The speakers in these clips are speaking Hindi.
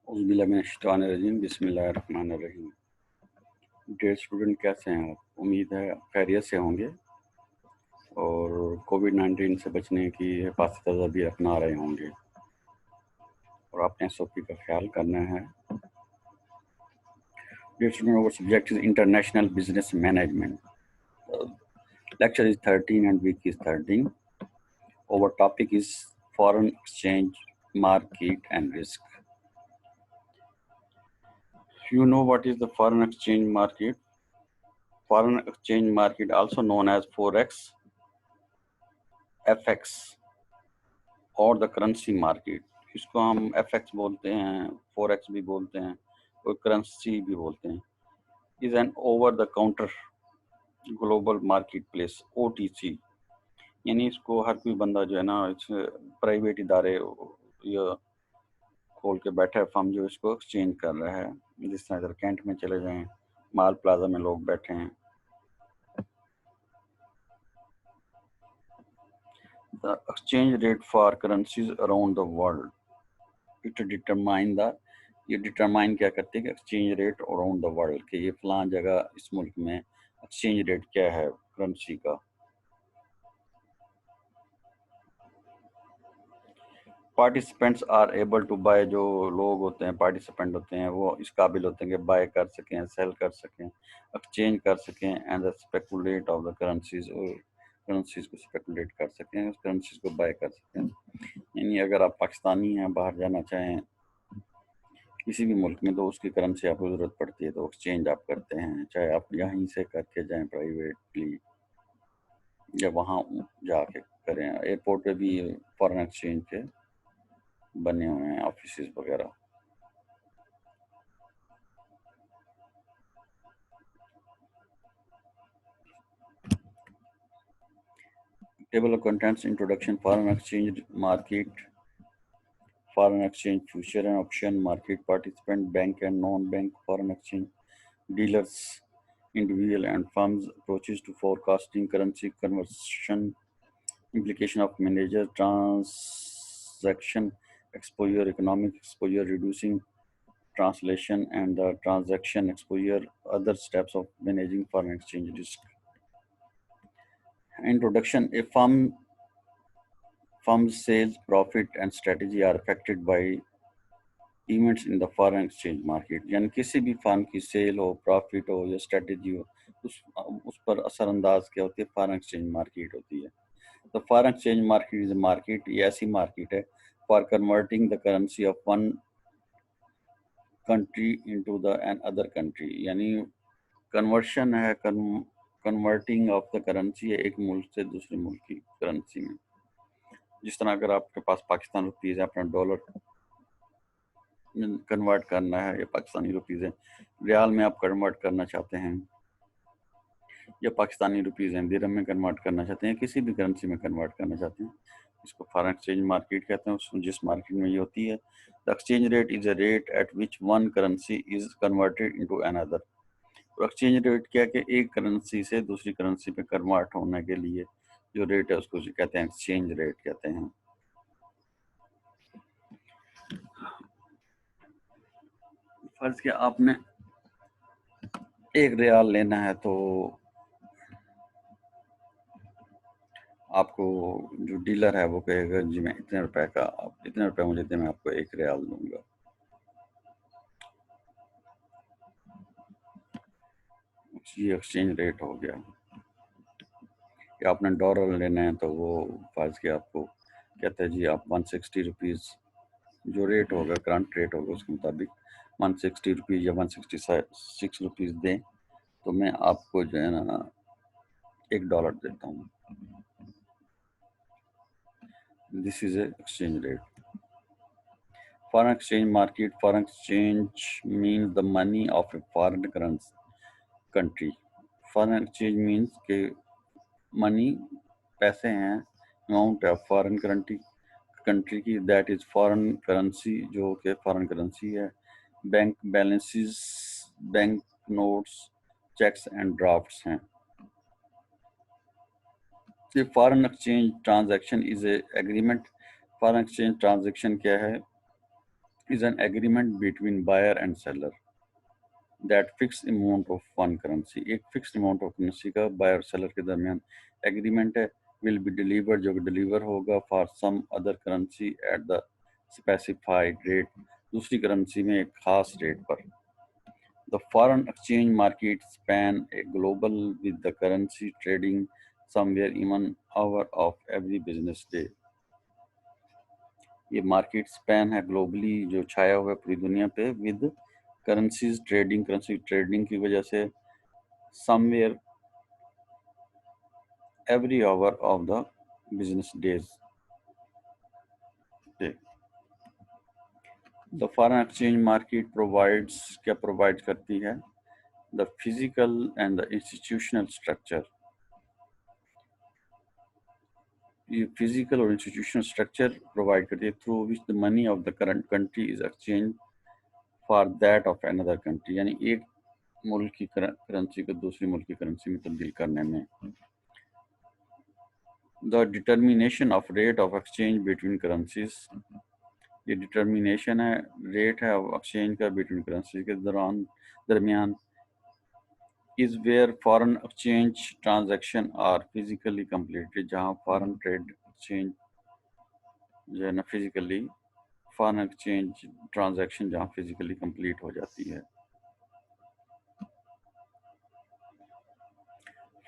औज़ुबिल्लाहिमिनश्शैतानिर्रजीम बिस्मिल्लाहिर्रहमानिर्रहीम। डियर स्टूडेंट, कैसे हैं आप? उम्मीद है खैरियत से होंगे और कोविड-19 से बचने की हिफाज़ती तदाबीर अपना रहे होंगे और अपने एसओपी का ख्याल करना है। Dear student, our subject is international business management. Lecture is 13 and week is 13. Our topic is foreign exchange market and risk. You know what is the foreign exchange market? Foreign exchange market, also known as Forex, FX और द करेंसी मार्केट। इसको हम FX बोलते हैं, Forex भी बोलते हैं और करेंसी भी बोलते हैं। Is an over the counter global market place, OTC। यानी इसको हर कोई बंदा जो है ना, प्राइवेट इदारे या खोल के बैठा है फर्म जो इसको एक्सचेंज कर रहा है। जिस तरह इधर कैंट में चले जाएं, माल प्लाजा में लोग बैठे हैं। The exchange rate for currencies around the world, it determine the, ये डिटरमाइन क्या करते हैं कि exchange rate around the world, कि ये फलां जगह इस मुल्क में एक्सचेंज रेट क्या है करेंसी का। Participants are able to buy, जो लोग होते हैं पार्टिसिपेंट होते हैं वो इस काबिल होते हैं कि बाय कर सकें, सेल कर सकें, एक्सचेंज कर सकें and speculate of the currencies, और करेंसीज को स्पेकुलेट कर सकें, उस करेंसीज को बाय कर सकें। यानी अगर आप पाकिस्तानी हैं, बाहर जाना चाहें किसी भी मुल्क में, तो उसकी करेंसी आपको ज़रूरत पड़ती है तो एक्सचेंज आप करते हैं, चाहे आप यहीं से करके जाएं प्राइवेटली या वहाँ जाके करें। एयरपोर्ट पे भी फॉरेन एक्सचेंज के बने हुए हैं ऑफिस वगैरह। Table of contents, introduction, foreign exchange market, foreign exchange future and option market, participant, bank and non-bank foreign exchange, dealers, individual and firms, approaches to forecasting, currency conversion, implication of manager, transaction exposure, economic exposure, reducing translation and the transaction exposure, other steps of managing foreign exchange risk. Introduction, a firm's sales, profit and strategy are affected by events in the foreign exchange market. यानी किसी भी फर्म की सेल हो, प्रॉफिट हो या स्ट्रेटजी हो, उस पर असरअंदाज क्या होती है? फॉरेन एक्सचेंज मार्केट होती है। तो foreign exchange market is market, ये ऐसी मार्केट है for converting the currency of one country into the another country. यानी कन्वर्शन है, कन्वर्टिंग ऑफ द करेंसी है एक मुल्क से दूसरे मुल्क की करेंसी में। जिस तरह अगर आपके पास पाकिस्तान रुपीज़ है, अपना डॉलर कन्वर्ट करना है, या पाकिस्तानी रुपीज़ है रियाल में आप कन्वर्ट करना चाहते हैं, या पाकिस्तानी रुपीज़ हैं दिरहम में कन्वर्ट करना चाहते हैं, किसी भी करेंसी में कन्वर्ट करना चाहते हैं, इसको फॉरेन एक्सचेंज मार्केट कहते हैं। उसमें जिस मार्केट में ये होती है, the exchange rate is a rate at which one currency is converted into another. और एक्सचेंज रेट क्या है कि एक करेंसी से दूसरी करेंसी पे कन्वर्ट होने के लिए जो रेट है उसको कहते हैं एक्सचेंज रेट कहते हैं। फर्ज किया आपने एक रियाल लेना है, तो आपको जो डीलर है वो कहेगा जी मैं इतने रुपए का, आप इतने रुपए मुझे दे, मैं आपको एक रियाल दूंगा। ये एक्सचेंज रेट हो गया। कि आपने डॉलर लेना है तो वो फर्ज के आपको कहते हैं जी आप 160 रुपीज़ जो रेट होगा, करंट रेट होगा, उसके मुताबिक 160 रुपीज़ या 166 रुपीज़ दें तो मैं आपको जो है ना $1 देता हूँ। This is exchange rate. Foreign exchange market, foreign exchange means the money of a foreign currency country. Foreign exchange means के मनी पैसे हैं, अमाउंट है फॉरेन कंट्री की, दैट इज फॉरेन करेंसी, जो कि फॉरेन करेंसी है। Bank balances, bank notes, cheques and drafts हैं। ये foreign exchange transaction is a agreement. Foreign exchange transaction क्या है? is an agreement between buyer and seller that fixed amount of one currency, एक fixed amount of currency का buyer और seller के दरमियान agreement है, will be delivered, जो deliver होगा for some other currency at the specified rate, दूसरी currency में एक खास rate पर. The foreign exchange market span a global with the currency trading somewhere even hour of every business day. ये मार्केट स्पैन है ग्लोबली जो छाया हुआ है पूरी दुनिया पे विद करेंसी ट्रेडिंग की वजह से somewhere every hour of the business days पे. The foreign exchange market provides क्या प्रोवाइड करती है? The physical and the institutional structure. ये फिजिकल और इंस्टीट्यूशनल स्ट्रक्चर प्रोवाइड करती है through which the money of the current country is exchange for that of another country, यानी एक मुल्क की करेंसी को दूसरी मुल्क की करेंसी में तब्दील करने में. The determination of rate of exchange between currencies. ये डिटर्मिनेशन है रेट है एक्सचेंज का बिटवीन करेंसी के दरमियान is where foreign exchange transaction are physically completed, जहाँ foreign trade exchange जो है ना physically foreign exchange transaction जहाँ physically complete हो जाती है.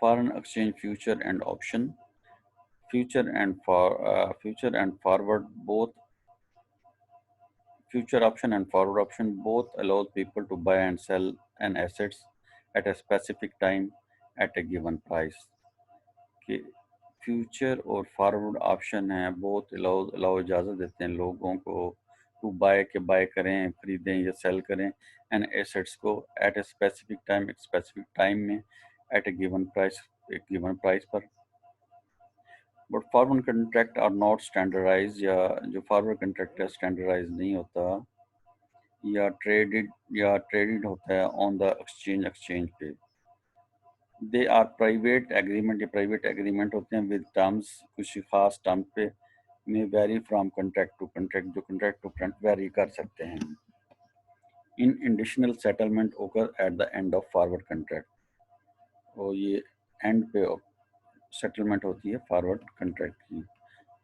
Foreign exchange future and option. Future and forward both. Future option and forward option both allows people to buy and sell an assets at a specific time at a given price. कि फ्यूचर और फॉरवर्ड ऑप्शन है बोथ अलाउ इजाज़त देते हैं लोगों को टू बाय के बाय करें, खरीदें या सेल करें एंड एसेट्स को एट ए स्पेसिफिक टाइम, एक स्पेसिफिक टाइम में एट ए गिवन प्राइस, एक गिवन प्राइस पर. But forward contract are not standardise, या जो फॉरवर्ड कंट्रैक्ट है स्टैंडर्डाइज नहीं होता या ट्रेडेड होता है ऑन द एक्सचेंज पे. दे आर प्राइवेट एग्रीमेंट, ये प्राइवेट एग्रीमेंट होते हैं विद टर्म्स, कुछ खास टर्म पे में vary from contract to contract, जो कंट्रैक्ट टू कंट्रैक्ट वेरी कर सकते हैं. In additional settlement occur at the end of forward contract, और ये एंड पे सेटलमेंट होती है फॉरवर्ड कंट्रैक्ट की.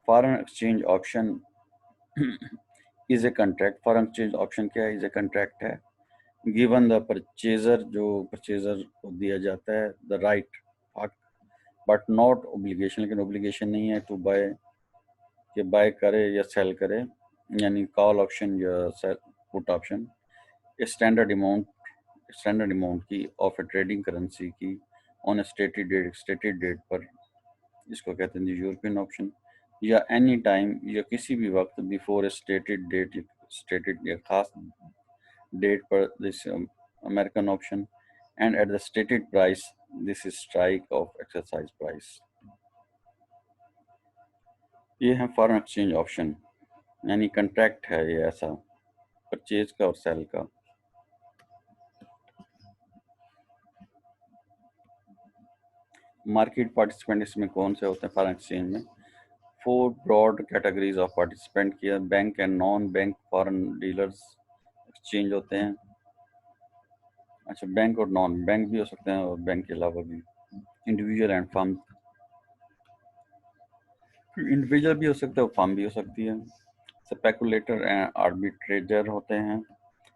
Foreign exchange option is a contract. Foreign exchange option क्या है? इज ए कंट्रैक्ट है. गिवन द परचेजर, जो परचेजर को दिया जाता है the right but not obligation, लेकिन ओब्लिगेशन नहीं है टू बाय कि बाय करे या सेल करे, यानी कॉल ऑप्शन या पुट ऑप्शन. स्टैंडर्ड अमाउंट की ऑफ ए ट्रेडिंग करेंसी की ऑन ए स्टेटेड डेट पर, इसको कहते हैं यूरोपियन ऑप्शन, या एनी टाइम या किसी भी वक्त बिफोर ए स्टेटेड या खास डेट पर, this American option, and at the stated price, this is strike off exercise price. ये है फॉरेन एक्सचेंज ऑप्शन, यानी कंट्रैक्ट है ये ऐसा परचेज का और सेल का. मार्केट पार्टिसिपेंट इसमें कौन से होते हैं फॉरेन एक्सचेंज में? 4 ब्रॉड कैटेगरीज ऑफ पार्टिसिपेंट किया. Bank and non bank foreign dealers exchange होते हैं. अच्छा, बैंक और नॉन बैंक भी हो सकते हैं और बैंक के अलावा भी. इंडिविजुअल एंड फर्म, इंडिविजुअल भी हो सकता है और फर्म भी हो सकती है. स्पेकुलेटर एंड आर्बिट्रेजर होते हैं.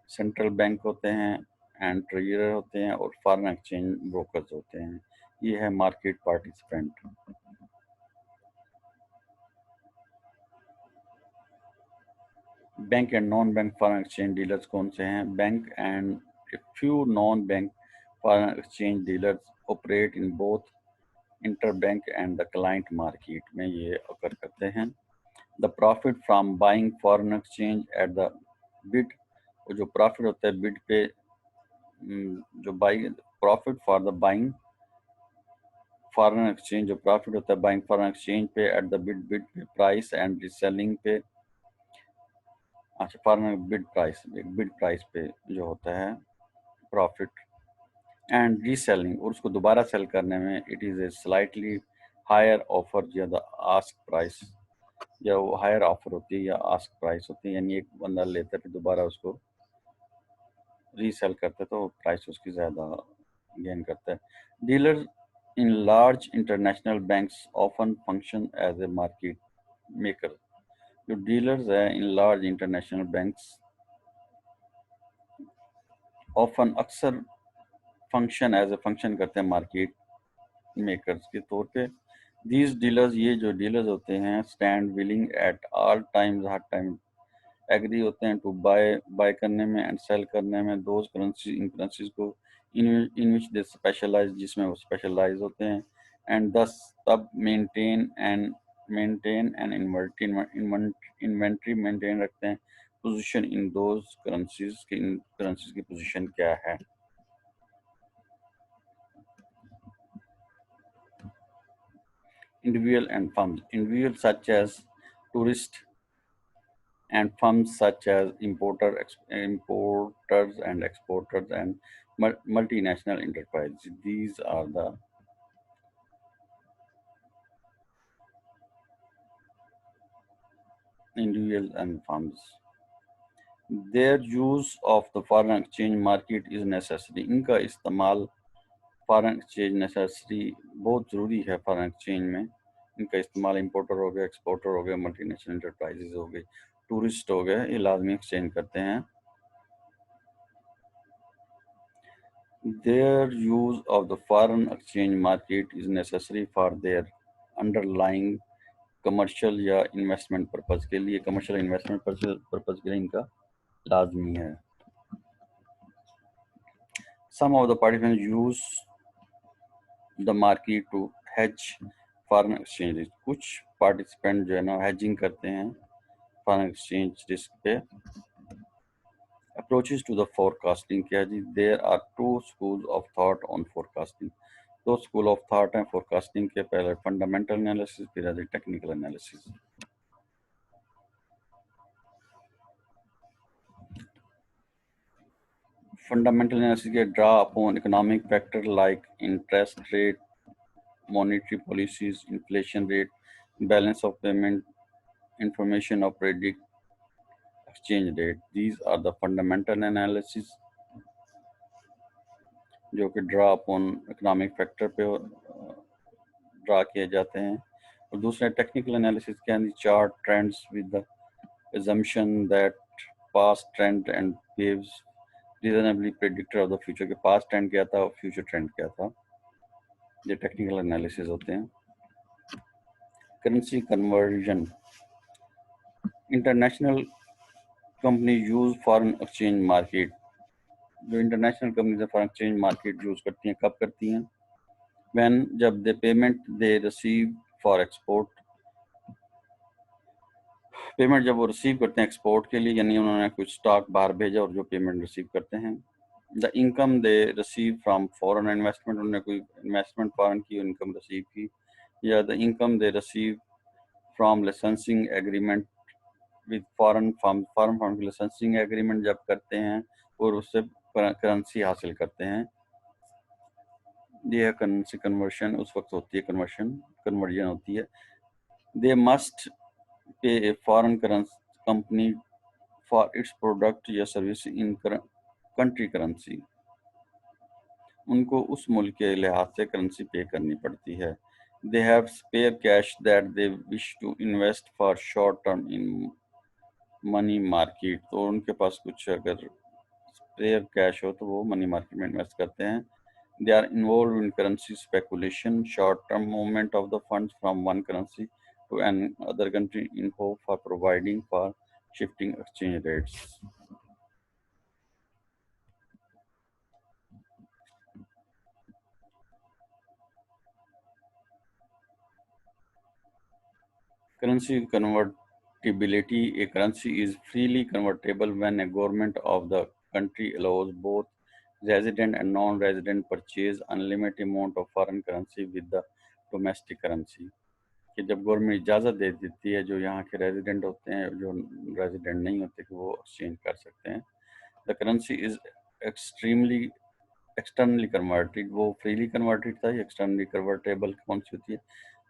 सेंट्रल बैंक होते हैं एंड ट्रेजरर होते हैं, और फॉरेन एक्सचेंज ब्रोकर्स होते हैं. ये है market participant. Bank and non bank foreign exchange dealers कौन से हैं? Bank and few non bank foreign exchange dealers operate in both interbank and the client market में ये अकर करते हैं. The profit from buying foreign exchange at the bid, और जो प्रॉफिट होता है बिड पे, जो by profit for the buying foreign exchange, जो प्रॉफिट होता है बाइंग फॉरेन एक्सचेंज पे एट द बिड पे प्राइस एंड रीसेलिंग पे. अच्छा, फॉरेन बिड प्राइस पे जो होता है प्रॉफिट एंड रीसेलिंग, और उसको दोबारा सेल करने में it is a slightly higher offer या द आस्क प्राइस. या वो हायर ऑफर होती है या आस्क प्राइस होती है, यानी एक बंदा लेता है फिर दोबारा उसको रीसेल करते हैं तो प्राइस उसकी ज़्यादा गेन करता है। Dealer in large international banks often function as a market maker. जो डीलर्स हैं in large international banks often अक्सर फंक्शन एज ए फंक्शन करते हैं मार्केट मेकर्स के तौर पे। दीज डीलर्स, ये जो डीलर्स होते हैं, stand willing at all times, हर टाइम एग्री होते हैं टू बाय बाय करने में एंड सेल करने में दोज करेंसी इन करेंसीज को इन विच दे स्पेशलाइज, जिसमें वो स्पेशलाइज होते हैं, एंड दस तब मेंटेन एंड इन्वेंट्री मेंटेन रखते हैं पोजीशन इन दोज करेंसीज की, इन करेंसीज की पोजीशन क्या है। Individual and firms. Individuals such as tourists and firms such as importers and exporters and multinational enterprises. These are the individuals and firms. Their use of the foreign exchange market is necessary. इनका इस्तेमाल फॉरेन एक्सचेंज नेसेसरी बहुत ज़रूरी है। फॉरेन एक्सचेंज में इनका इस्तेमाल इंपोर्टर हो गया, एक्सपोर्टर हो गया, मल्टीनेशनल एंटरप्राइजेज हो गई, टूरिस्ट हो गए, ये लाजमी एक्सचेंज करते हैं। Their use of the foreign exchange market is necessary for their underlying commercial या इन्वेस्टमेंट पर्पज़ के लिए, कमर्शियल इन्वेस्टमेंट पर्पज़ के लिए इनका लाजमी है। Some of the participants use the market to hedge foreign exchange risk. कुछ पार्टिसिपेंट जो है ना hedging करते हैं foreign exchange risk पे। Approaches to the forecasting क्या जी? There are two schools of thought on forecasting. दो स्कूल ऑफ थॉट हैं फोरकास्टिंग के, पहले फंडामेंटल एनालिसिस, फिर है टेक्निकल एनालिसिस। फंडामेंटल एनालिसिस के draw upon economic factor like interest rate, monetary policies, inflation rate, balance of payment, information of predict exchange rate. These are the fundamental analysis जो कि ड्रा अपॉन इकोनॉमिक फैक्टर पे ड्रा किए जाते हैं। और दूसरे टेक्निकल एनालिसिस के अंदर chart trends with the assumption that past trend and gives reasonably predictor of the future, के past trend क्या था और future trend क्या था। ये टेक्निकल एनालिसिस होते हैं। Currency conversion, international company use foreign exchange market. जो international company foreign exchange market use करती हैं, कब करती हैं? व्हेन, जब they payment they receive for export, payment जब वो रिसीव करते हैं एक्सपोर्ट के लिए, यानी उन्होंने कुछ स्टॉक बाहर भेजा और जो पेमेंट रिसीव करते हैं। The income they receive from foreign investment, उन्होंने कोई इन्वेस्टमेंट फॉरेन की इनकम रिसीव की। या the income they receive from licensing agreement with foreign firm की लाइसेंसिंग एग्रीमेंट जब करते हैं और उससे करेंसी हासिल करते हैं। ये करेंसी कन्वर्शन उस वक्त होती है, कन्वर्जन होती है। They must pay a foreign company for its product या सर्विस इन कंट्री करेंसी, उनको उस मुल्क के लिहाज से करेंसी पे करनी पड़ती है। They have spare cash that they wish to invest for short term in money market, तो उनके पास कुछ अगर स्पेयर कैश हो तो वो मनी मार्केट में इन्वेस्ट करते हैं। They are involve in currency speculation, short term movement of the funds from one currency to another country in hope for providing for shifting exchange rates. Currency convertibility. A currency is freely convertible when a government of the country allows both resident and non-resident purchase unlimited amount of foreign currency with the domestic currency। कि जब गवर्नमेंट इजाज़त दे देती है जो यहाँ के रेजिडेंट होते हैं, जो रेजिडेंट नहीं होते, कि वो एक्सचेंज कर सकते हैं। The currency is extremely externally converted, वो फ्रीली कन्वर्टेड था। एक्सटर्नली कन्वर्टेबल कौन सी होती है?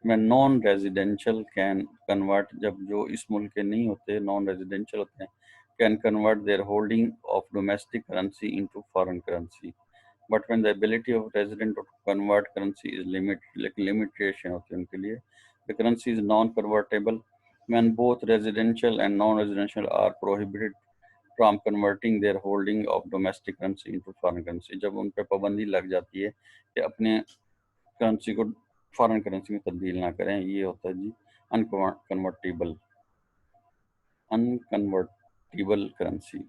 when non residential can convert, जब जो इस मुल्क के नहीं होते, नॉन रेजिडेंशियल होते हैं, can convert their holding of domestic currency into foreign currency, but when the ability of resident to convert currency is limitation होती है उनके लिए, the currency is non convertible when both residential and non residential are prohibited from converting their holding of domestic currency into foreign currency, जब उन पर पाबंदी लग जाती है कि अपने करेंसी को फॉरेन करेंसी में तब्दील ना करें, ये होता है जी unconvertible unconvertible currency.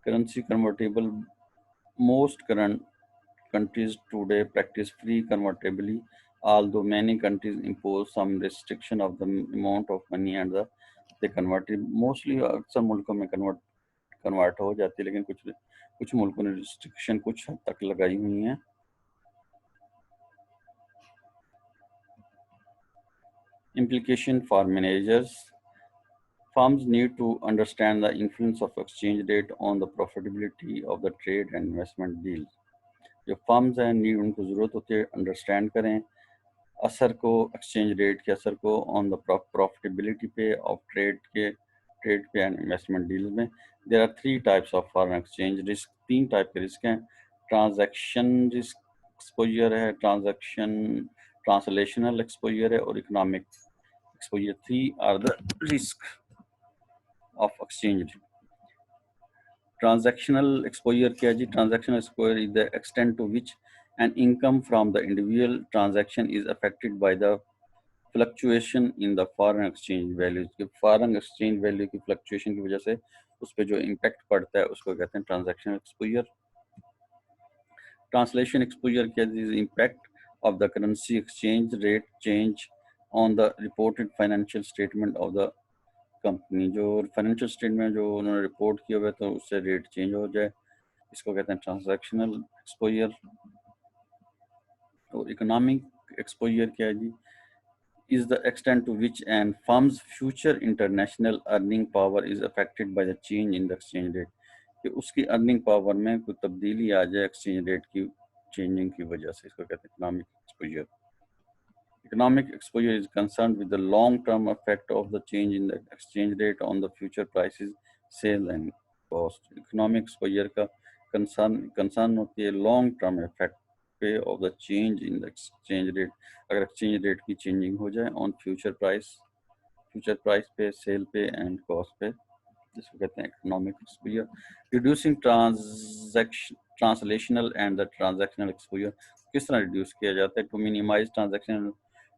Currency convertible, most current countries today practice free convertibility, although many countries impose some restriction of the amount of money and the they convert it. Mostly अक्सर मुल्कों में कन्वर्ट हो जाती है, लेकिन कुछ मुल्कों ने रिस्ट्रिक्शन कुछ हद तक लगाई हुई हैं। Implication for managers, firms need to understand the influence of exchange rate on the profitability of the trade and investment deals. जो फर्म्स हैं, नीड उनको ज़रूरत होती है अंडरस्टैंड करें असर को, एक्सचेंज रेट के असर को ऑन द प्रॉफिटेबिलिटी पे ऑफ ट्रेड पे एंड इन्वेस्टमेंट डील में। There are three types of foreign exchange risk, तीन टाइप के रिस्क हैं। ट्रांजैक्शन रिस्क एक्सपोजर है, ट्रांसलेशनल एक्सपोजर है और economic exposure. Three are the risk of exchange. Transactional exposure क्या है जी? Transactional exposure is the extent to which an income from the individual transaction is affected by the fluctuation in the foreign exchange values। कि foreign exchange value की fluctuation की वजह से उस पर जो impact पड़ता है उसको कहते हैं transactional exposure। Translation exposure क्या है? Is impact of the currency exchange rate change on the reported financial statement of the company. जो फाइनेंशियल स्टेटमेंट जो उन्होंने रिपोर्ट किया हुआ है तो उससे रेट चेंज हो जाए, इसको कहते हैं ट्रांजैक्शनल एक्सपोजर। और इकोनॉमिक एक्सपोजर क्या है जी? Is the extent to which and firm's future international earning power is affected by the change in the exchange rate, कि उसकी अर्निंग पावर में कोई तब्दीली आ जाए एक्सचेंज रेट की चेंजिंग की वजह से, इसको कहते हैं economic exposure. Economic exposure is concerned with the long-term effect of the change in the exchange rate on the future prices, sale and cost. Economic exposure का concern होती है long term effect पे of the change in the exchange rate, अगर exchange rate की changing हो जाए on future price पे, sale पे and cost पे, जिसको कहते हैं economic exposure। Reducing translational and the transactional exposure, किस तरह रिड्यूस किया जाता है? To minimise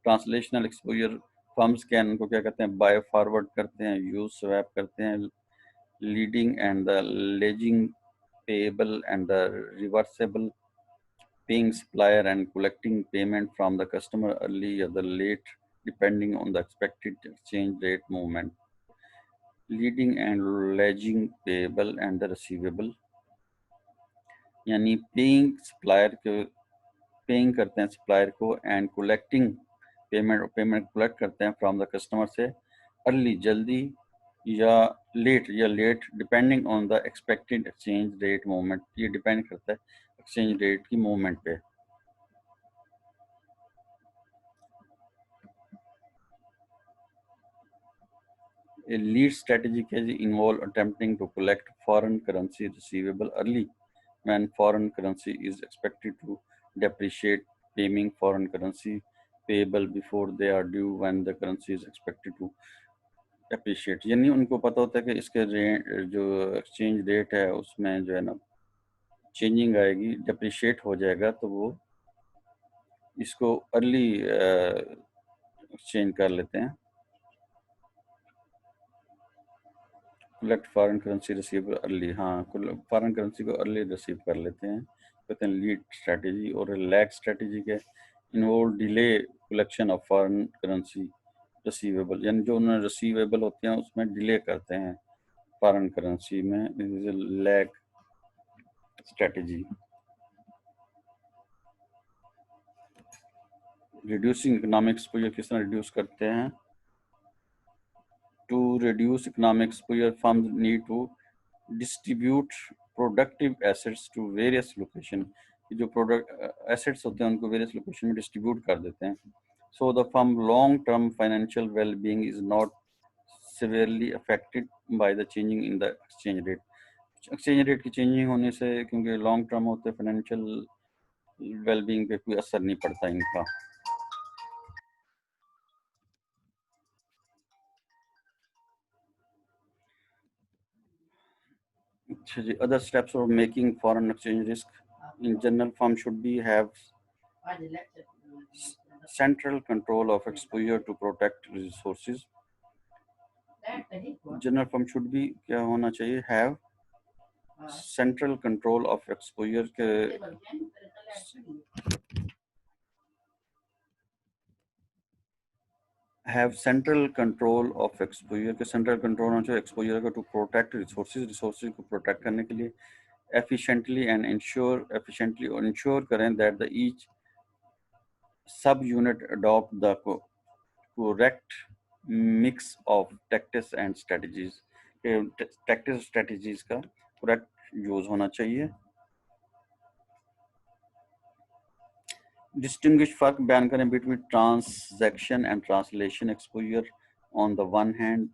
translational exposure, firms can उनको क्या कहते हैं? बाय फॉरवर्ड करते हैं, यूज स्वैप करते हैं, leading and the lagging, payable and the reversible, paying supplier and collecting payment from the customer early या the late depending on the expected exchange rate movement. Leading and lagging, payable and the receivable, यानी पेइंग करते हैं सप्लायर को एंड कलेक्टिंग पेमेंट कलेक्ट करते हैं फ्रॉम द कस्टमर से, अर्ली जल्दी या late depending on the expected exchange rate movement, ये डिपेंड करता है एक्सचेंज रेट की मूवमेंट पे। A lead strategy can involve attempting to collect foreign currency receivable early when foreign currency is expected to depreciate, paying foreign currency payable before they are due when the currency is expected to depreciate। यानी उनको पता होता है कि इसके जो एक्सचेंज रेट है उसमें जो है ना चेंजिंग आएगी, डेप्रिशिएट हो जाएगा, तो वो इसको अर्ली एक्सचेंज कर लेते हैं। Collect foreign currency receive early, हाँ फॉरेन करेंसी को अर्ली रिसीव कर लेते हैं, कहते हैं लीड स्ट्रेटेजी। और लैग स्ट्रेटेजी के involve delay collection of foreign currency receivable, यानी जो उन्हें रिसीवेबल होते हैं उसमें डिले करते हैं फॉरेन करेंसी में, lag strategy. Reducing economic exposure, किस तरह रिड्यूस करते हैं? To reduce economic exposure, firms need to distribute productive assets to various location। जो प्रोडक्ट एसेट्स होते हैं उनको वेरियस लोकेशन में डिस्ट्रीब्यूट कर देते हैं। So the firm long-term financial well-being is not severely affected by the changing in the exchange rate. Exchange rate की चेंजिंग होने से क्योंकि लॉन्ग टर्म होते फाइनेंशियल वेलबींग पे कोई असर नहीं पड़ता इनका. अच्छा जी, other steps of making foreign exchange risk in general firm should be have central control of exposure to protect resources. General firm should भी क्या होना चाहिए have central control of exposure के have central control of exposure के सेंट्रल कंट्रोल होना चाहिए एक्सपोजर का टू प्रोटेक्ट रिसोर्सेज को प्रोटेक्ट करने के लिए efficiently and ensure करें that the each sub unit adopt the correct mix of tactics and strategies. tactics strategies का correct use होना चाहिए. डिस्टिंग्विश फर्क बयान करें between transaction and translation exposure on the one hand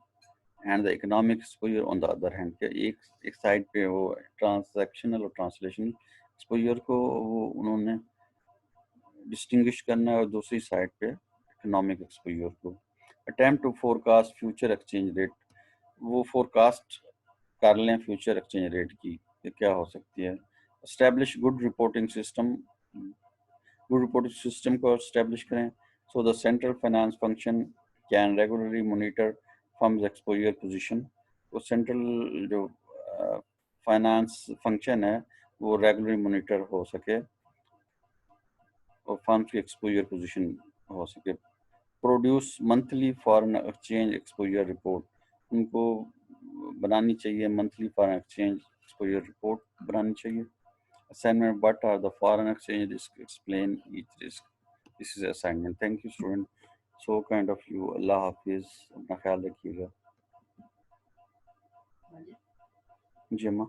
and the economic exposure on the other hand. के एक साइड पे वो ट्रांजैक्शनल और ट्रांसलेशन एक्सपोजर को वो उन्होंने डिस्टिंग्विश करना है और दूसरी साइड पे इकोनॉमिक एक्सपोजर को. Attempt to forecast future exchange rate, वो फोरकास्ट कर लें फ्यूचर एक्सचेंज रेट की कि क्या हो सकती है. Establish good reporting system, good reporting system को एस्टैब्लिश करें. So the central finance function can regularly monitor firms exposure position. वो सेंट्रल जो फाइनेंस फंक्शन है वो रेगुलरली मॉनिटर हो सके और फर्म्स की एक्सपोजर पोजीशन हो सके. Produce monthly foreign exchange exposure report, उनको बनानी चाहिए monthly foreign exchange exposure report बनानी चाहिए. Assignment, what are the foreign exchange risk? Explain each risk. This is assignment. Thank you, student. So kind of you. Allah Hafiz. अपना ख्याल रखिएगा. जी अम्मा.